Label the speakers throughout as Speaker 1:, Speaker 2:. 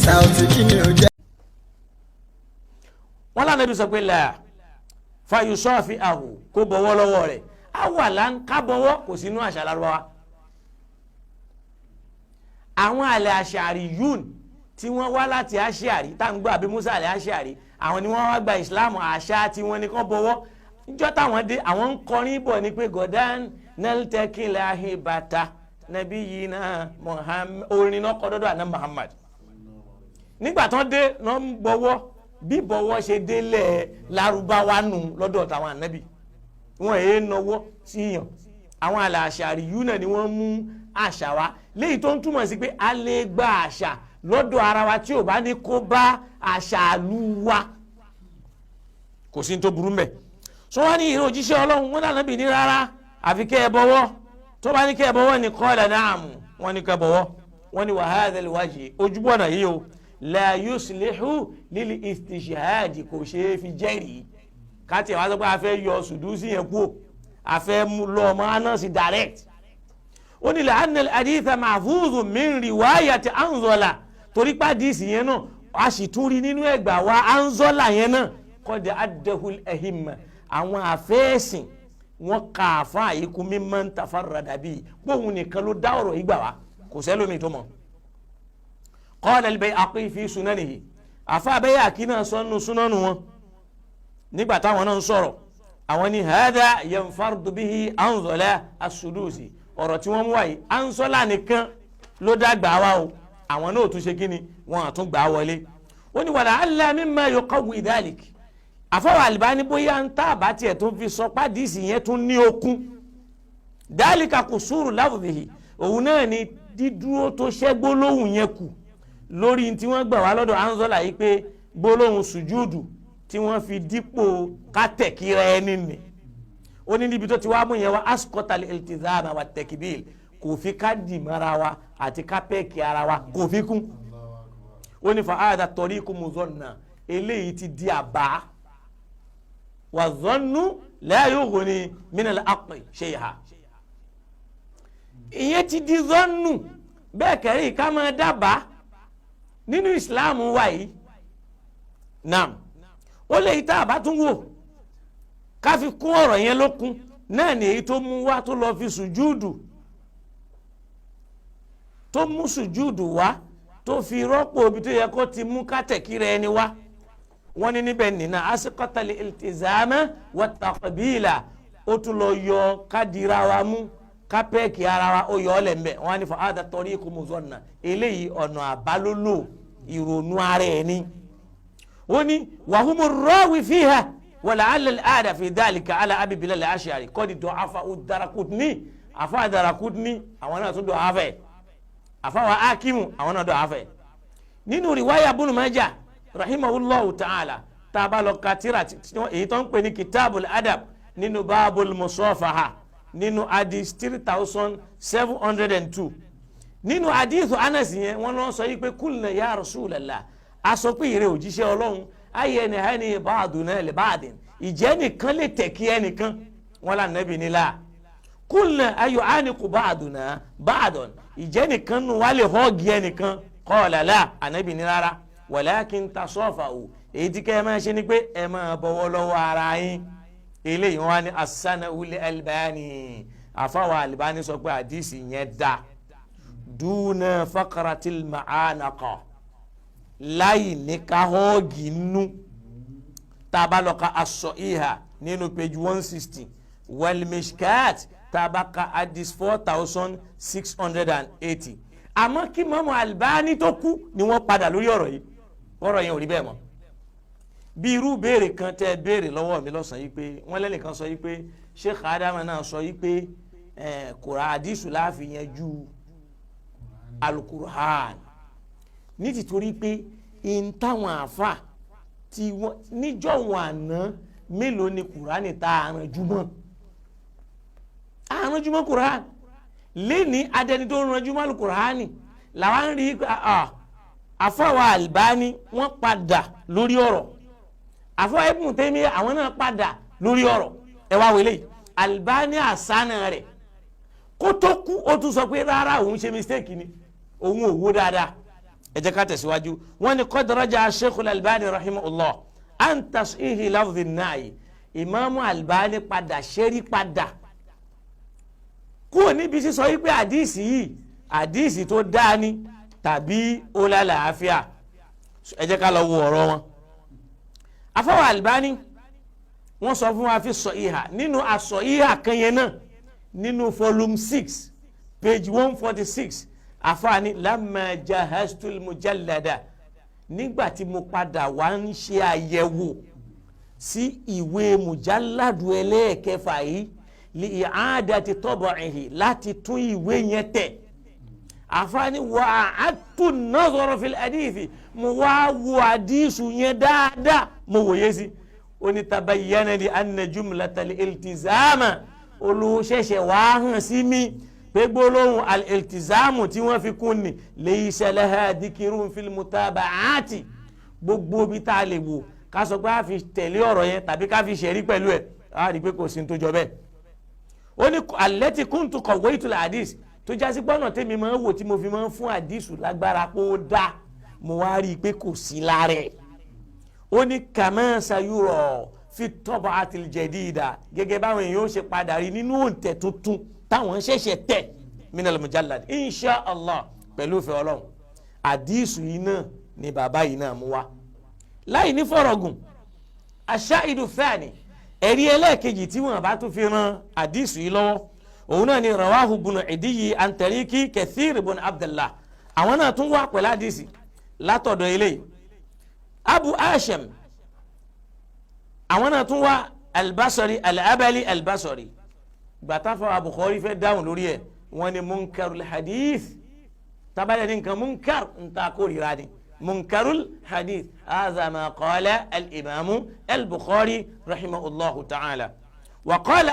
Speaker 1: Saoty kí ni ó jẹ́.
Speaker 2: wọ́n lánàá bí sọ pé là fayusọ́ọ̀fì àhù kó bọ̀wọ́ lọ́wọ́ rẹ̀ awàlá ń ká bọ̀wọ́ kò sínú àṣà Lárúbáwá. àwọn àlẹ́ àṣàrí yún tí wọ́n wá láti àṣàrí táǹgbọ́ àbí Musa àlẹ́ àṣàrí àwọn ni wọ́n wá gba ìsìláàmù àṣà tí wọ́n ní kán bọ̀wọ́ níjọ́ táwọn dé àwọn ń kọrin bọ̀ ní pé gọ̀dán nẹ́lítẹ́kìlá ahibata nàbí yìí náà orin náà kọ́ dọ́dọ̀ àná Muhammad nígbà tán dé náà ń bọ̀wọ́ bí bọ̀wọ́ ṣe délẹ̀ Lárúbáwá nù lọ́dọ̀ táwọn ànábì wọn èé nawọ́ síyàn àwọn àlà àṣàrí yìí náà ni wọ́n mú àṣà wa léyìí tó ń túmọ̀ sí pé a lè gba àṣà lọ́dọ̀ ara wa tí ò bá ní kó bá àṣà ìlú wa kò sí tó burú mbẹ̀. sọ wá ní ìrìn òjíṣẹ́ Ọlọ́run wọn dáná bì ní rárá àfi kẹ́ ẹ bọ̀wọ́ tó bá ní kẹ́ ẹ bọ̀wọ́ ní qala na'am wọn ní kẹ́ ẹ bọ̀wọ́ wọn ní wa hadha al-wajh ojúbọ̀nà yìí o la yuslihu lil istishhad kò ṣe é fi jẹ́rìí káàtì àwọn sọ pé a fẹ́ yọ Sùdúsì yẹn kú a fẹ́ lọ ọmọ Anasi direct ó ní la'anna al-haditha mahfuzun min riwayati Anzola torí pàdísì yẹn náà a sì tún rí nínú ẹgbà wa Anzola yẹn náà qad addahu al-ahimma àwọn àfẹ́ẹ̀sìn wọn kà àfa àyíkú mimman tafarrada bihi pòun nìkan ló dá ọ̀rọ̀ ìgbà wa kò sẹ́lómi tó mọ̀. qala al-Bayhaqi fi sunanihi àfa Bayhaqi náà sọ́nù súnánù wọn nígbà táwọn náà ń sọ̀rọ̀ àwọn ní hadha yanfardu bihi Anzola as-Sudusi ọ̀rọ̀ tí wọ́n mú wáyé Anzola nìkan ló dá gbà wá o àwọn náà tún ṣe kí ni wọn àtún gbà wọlé ó ní wàlá alla mimma yuqawwi dhalik àfọwọ́ Albani bóyá ń tá àbá tiẹ̀ tó fi sọ pàdísì yẹn tún ní okun dhalika qusuru lafdhihi òun náà ni dídúró tó ṣẹ́ gbólóhùn yẹn kù lórí tí wọ́n gbà wá lọ́dọ̀ Anzola yìí pé gbólóhùn sùjúdù tí wọ́n fi dípò kátẹ̀kíra ẹni nì ó ní níbi tó ti wá mú yẹn wá asqatal iltizama wa takbil kò fi ká dì mọ́ra wa àti ká pẹ́ẹ̀kì ara wa kò fi kún ó ní fa hadha tariqu muzanna eléyìí ti di àbá wa zannu la yughni min al-aqli shay'a ìyẹn ti di zannu bẹ́ẹ̀ kẹ́rì ká máa dábàá nínú ìsìláàmù wa yìí naam ó lè tá a bá tún wò ká fi kún ọ̀rọ̀ yẹn lókun náà ni èyí tó mú wá tó lọ fi sùjúùdù tó mú sùjúùdù wá tó fi rọ́pò ibi tó yẹ kó ti mú kátẹ̀kí rẹ ẹni wá wọ́n ní níbẹ̀ nínú asqatal iltizama wa taqbila ó tún lọ yọ kádìrá wa mú kápẹ́ẹ̀kì ara wa ó yọ ọ́ lẹ́m̀bẹ̀ wọ́n á ní fa hadha tariqu muzanna eléyìí ọ̀nà àbálòlò ìrònú ara ẹ̀ ni ó ní wàhùnmù rọ́ọ̀wì fiha ولعل الآن في ذلك على أبي بلال الأشعري قد ضعف الدرقطني أفا الدرقطني أوانا تدو عفه أفا وآكيم أوانا دو عفه نينو رواية ابن ماجه رحمه الله تعالى تابالو كاتيرا يتون كوني كتاب الأدب نينو باب المصافحة نينو حديث 3702 nínú hadith Anas yẹn wọ́n lọ sọ yìí pé kulna ya Rasulallah aṣọ pé ìrẹ òjíṣẹ́ Ọlọ́run ayé ni hani ba'duna li ba'din ìjẹ́ nìkan lè tẹ̀kí ẹnìkan wọn là nẹ́bi nílá kulna ayu aniqu ba'duna ba'dan ìjẹ́ nìkan nù wà lè họ́ọ̀gì ẹnìkan qala la ànẹ́bi ní rárá walakin tasafa'u èyí tí kẹ́ ẹ máa ṣe ni pé ẹ máa bọ̀wọ̀ lọ́wọ́ ara yín eléyìí wọn ni as-Sana'ul Albani àfàwọ̀ Albani sọ pé àdìsí yẹn dá dúnà fakaratil ma'anaka láì ní ká họ́ọ̀gì nú tabalọ́ka aṣọ ìhà nínú page 160 wal-Mishkat tabaka hadith 4680 àmọ́ kí mọ́mọ́ Albani tó kú ni wọ́n padà lórí ọ̀rọ̀ yìí ọ̀rọ̀ yẹn ò rí bẹ́ẹ̀ mọ́ bí irú béèrè kan tẹ́ béèrè lọ́wọ́ mi lọ́sàn yìí pé wọ́n lẹ́nìkan sọ yìí pé Sheikh Adama náà sọ yìí pé kòrò àdìsù láàfin yẹn ju alukur'an ní tìtorí pé in táwọn àfà tí wọ́n níjọ́ wọn àná mélòó ni kùránì tá àrànjúmọ́ kùránì lẹ́ni adẹni tó rànjúmọ́ alukùránì làwọn ń rí àfọwọ́ Albani wọ́n padà lórí ọ̀rọ̀ àfọwọ́ Ibn Taymiyyah àwọn náà padà lórí ọ̀rọ̀ ẹ wá wọlé Albani àsánà rẹ̀ kó tó kú ó tún sọ pé rárá òun ṣe mistake ni òun ò wó dáadáa ẹ jẹ́ ká tẹ̀síwájú wọ́n ní qad raja'a Sheikh al-Albani rahimahullah an tashihi lafzi an-na'i Imam Albani padà ṣẹ́rí padà kúrò níbi sísọ yìí pé àdìsí yìí àdìsí tó dáa ni tàbí ó lálàáfíà. ẹ jẹ́ ká lọ wo ọ̀rọ̀ wọn. afọwọ́ Albani wọ́n sọ fún wa fi sọ ìhà nínú àsọ ìhà kan yẹn náà nínú volume 6 page 146 àfààní lamma jahaztul mujallada nígbà tí mo padà wá ń ṣe àyẹ̀wò sí ìwé mujalladu ẹlẹ́ẹ̀kẹfà yìí li i'adati tab'ihi láti tún ìwé yẹn tẹ̀ àfààní wa a'adtu an-nazara fil hadithi mo wá wo àdìsù yẹn dáadáa mo wòye sí oni tabayyana li anna jumlata al-iltizama olùṣẹ̀ṣẹ̀ wá hàn sí mi pé gbólóhùn al-iltizamu tí wọ́n fi kún ni laysa laha dhikrun fil mutaba'ati gbogbo bí tá a lè wò ká sọ pé a fi tẹ̀lé ọ̀rọ̀ yẹn tàbí ká fi ṣẹ̀rí pẹ̀lú ẹ̀ a rí i pé kò sí ní tó jọ bẹ́ẹ̀. ó ní allati kuntu qawwaytul hadith tó jásí gbọ́nà tèmi máa ń wò tí mo fi máa ń fún àdìsù lágbára pé ó dá mo wá rí i pé kò sí lára ẹ̀. ó ní kama sayura fi tab'atil jadida gẹ́gẹ́ báwọn èèyàn ó ṣe padà rí nínú òǹtẹ̀ tuntun táwọn ṣẹ̀ṣẹ̀ tẹ̀ minal mujallad insha allah pẹ̀lú ìfẹ́ ọlọ́run àdìsù yìí náà ni bàbá yìí náà mú wá láì ní fọ̀rọ̀gùn aṣáìdù thani ẹ̀rí ẹlẹ́ẹ̀kejì tí wọ́n bá tún fi ran àdìsù yìí lọ́wọ́ òun náà ni rawahu ibn Idiyyi an tariki Kathir ibn Abdullah àwọn náà tún wá pẹ̀lú àdìsì látọ̀dọ̀ eléyìí Abu Hashim àwọn náà tún wá al-Basri al-Abali al-Basri gbàtàfà Bukhari fẹ́ dáhùn lórí ẹ̀ wọ́n ní munkarul hadith tabalẹ̀ ní nǹkan munkar ń ta kórìíra ni munkarul hadith hadha ma qala al-imamu al-Bukhari rahimahullahu ta'ala wa qala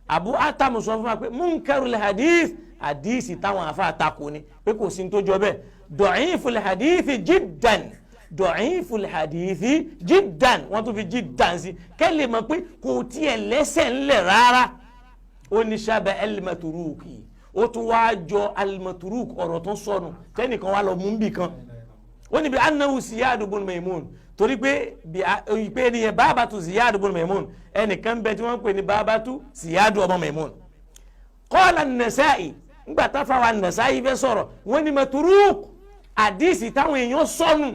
Speaker 2: Abu Hatam sọ fún wa pé munkarul hadith hadisi táwọn afa takò ni pé kò sí ní tó jọ bẹ́ẹ̀ da'iful hadithi jiddan da'iful hadithi jiddan wọ́n tún fi jiddan sí kẹ́lẹ́ mọ̀ pé kò tiẹ̀ lẹ́sẹ̀ ńlẹ̀ rárá ó ní sábà al-maturuki ó tún wá jọ al-maturuk ọ̀rọ̀ tó sọnù tẹ́nìkan wá lọ mú bì kan ó ní bí annahu Ziyad ibn Maymun torí pé ìpè nìyẹn babatu Ziyad ibn Maymun ẹnìkan bẹ tí wọ́n ń pè ní babatu Ziyad ọmọ Maymun qala an-Nasa'i ńgbà táfà wa Nasa'i fẹ́ sọ̀rọ̀ wọ́n ní maturuk àdìsí táwọn èèyàn sọnù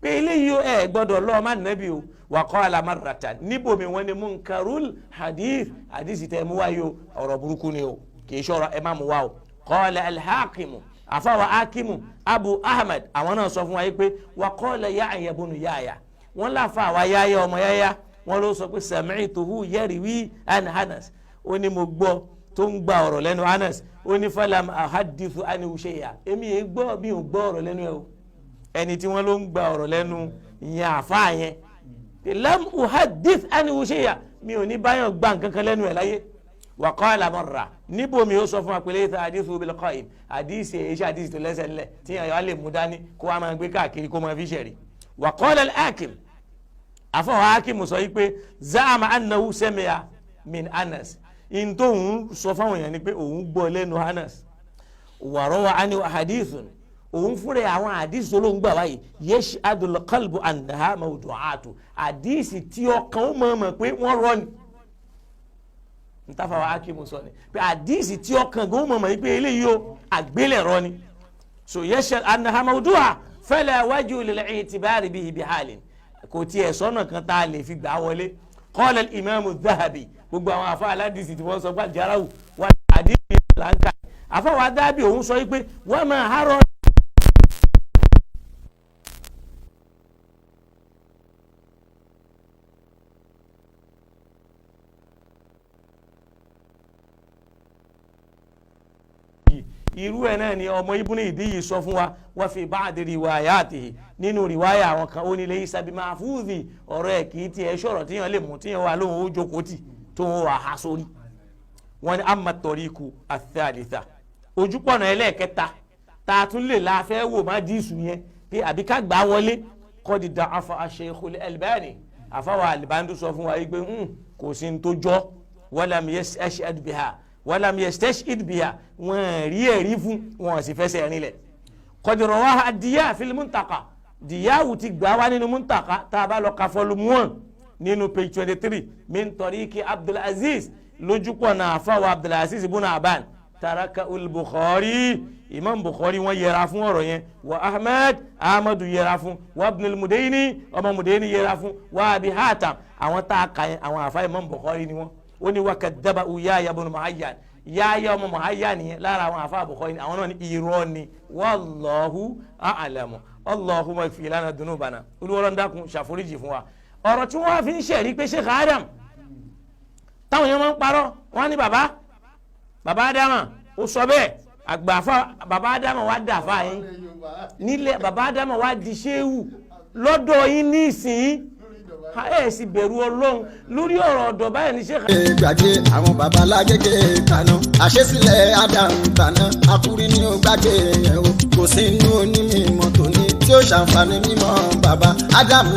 Speaker 2: pé eléyìí ẹ gbọ́dọ̀ lọ́ọ́ má nàbí o wa qala marratan níbomi wọ́n ní munkarul hadith hadisi tẹ́ mú wáyé o ọ̀rọ̀ burúkú ni o kì í ṣọ́ra ẹ má mú wá o qala al-Hakimu àfàwà Hakimu Abu Ahmad àwọn náà sọ fún wa yìí pé wa qala Yahya ibn Yahya wọ́n láfa àwa Yahya ọmọ Yahya wọ́n ló sọ pé sami'tuhu yarwi an Anas ó ní mo gbọ́ tó ń gba ọ̀rọ̀ lẹ́nu Anas ó ní falam ahadithu anhu shay'a èmi yẹn gbọ́ bí ò gbọ́ ọ̀rọ̀ lẹ́nu ẹ̀ o ẹni tí wọ́n ló ń gba ọ̀rọ̀ lẹ́nu ìyẹn àfa yẹn lam uhadith anhu shay'a mi ò ní báyọ̀ gbà nǹkankan lẹ́nu ẹ̀ láyé wa qala marra níbo mi ó sọ fún apẹ̀lẹ́ ìta hadithu bil qa'im hadisi iṣẹ́ hadisi tó lẹ́sẹ̀ ńlẹ̀ tí yàrá wà lè mú dání kó wá máa gbé káàkiri kó máa fi ṣẹ̀rí wa qala al-Hakim àfọwọ́ Hakim sọ yìí pé za'ama annahu sami'a min Anas in tó ń sọ fáwọn èèyàn ni pé òun gbọ́ lẹ́nu Anas wa rawa anhu hadithun òun fúnra àwọn àdìsí olóhùn gbà wáyé yashhadul qalbu annaha mawdu'atu àdìsí tí ọkàn ó mọ̀ pé wọ́n rọ ni ntàfàwọ̀ Hakimu sọ ni pé àdìsí tí ọkàn gan mọ̀ pé eléyìí ó àgbélẹ̀rọ ni so yashhad annaha mawdu'a fala wajhu lil-i'tibari bihi bihalin kò tiẹ̀ sọ́nà kan tá a lè fi gbà wọlé qala al-imam adh-Dhahabi gbogbo àwọn àfa aládìsí tí wọ́n sọ pé àjàráwù wà àdìsí làǹkà àfọwọ́ adábì òun sọ pé wọ́n máa hárọ̀ irú ẹ̀ náà ni ọmọ Ibn Idiyyi sọ fún wa wọ́n fi ba'di riwayatihi nínú riwaya àwọn kan ó ní laysa bi mahfuzi ọ̀rọ̀ ẹ̀ kì í tiẹ̀ ṣọ̀rọ̀ tíyàn lè mú tíyàn wà lóhùn ó jókòó tì tó ń wà á sórí. wọ́n ní amma tariqu ath-thalitha ojúpọ̀nà ẹlẹ́ẹ̀kẹta tá a tún lè la fẹ́ wò má díìsù yẹn pé àbí ká gbà wọlé qad da'afa ash-Shaykhul Albani àfàwọ̀ Albani sọ fún wa yìí pé kò sí ní tó jọ walam yastashhad biha walam yastashhid biha wọn rí ẹ̀rí fún wọn sì fẹsẹ̀ rinlẹ̀ qad rawaha ad-Diya fil Muntaqa Diyawu ti gbà wá nínú Muntaqa tá a bá lọ ka volume 1 nínú page 23 min tariqi Abdul Aziz lójúpọ̀ náà fáwọn Abdul Aziz ibn Aban taraka al-Bukhari Imam Bukhari wọ́n yẹra fún ọ̀rọ̀ yẹn wa Ahmadu yẹra fún wa Ibn al-Mudayni ọmọ Mudayni yẹra fún wa Abi Hatam àwọn tá a kà yẹn àwọn àfa Imam Bukhari ni wọ́n ó ní wa kadaba Yahya ibn Mu'ayyan Yahya ọmọ Mu'ayyan nìyẹn lára àwọn àfa Bukhari àwọn náà ní irọ́ ni wallahu a'lamu Allahumma ighfir lana dhunubana olúwọ́rọ́ ń dákun ṣàforíjì fún wa ọ̀rọ̀ tí wọ́n fi ń ṣẹ̀rí pé Sheikh Adam táwọn èèyàn máa ń parọ́ wọ́n ní bàbá Adama ó sọ bẹ́ẹ̀ àgbàfà bàbá Adama wá dàfà yín nílẹ̀ bàbá Adama wá di ṣéwù lọ́dọ̀ yín nísìnyí ẹ̀ sì bẹ̀rù Ọlọ́run lórí ọ̀rọ̀ ọ̀dọ̀ báyìí ní Sheikh.
Speaker 1: gbàgbé àwọn babalágége tàná àṣesílẹ̀ Adam tàná akúrí ní ó gbàgbé yẹn o kò sí inú onímọ̀ tòní tí ó ṣàǹfààní mímọ́ bàbá Adam.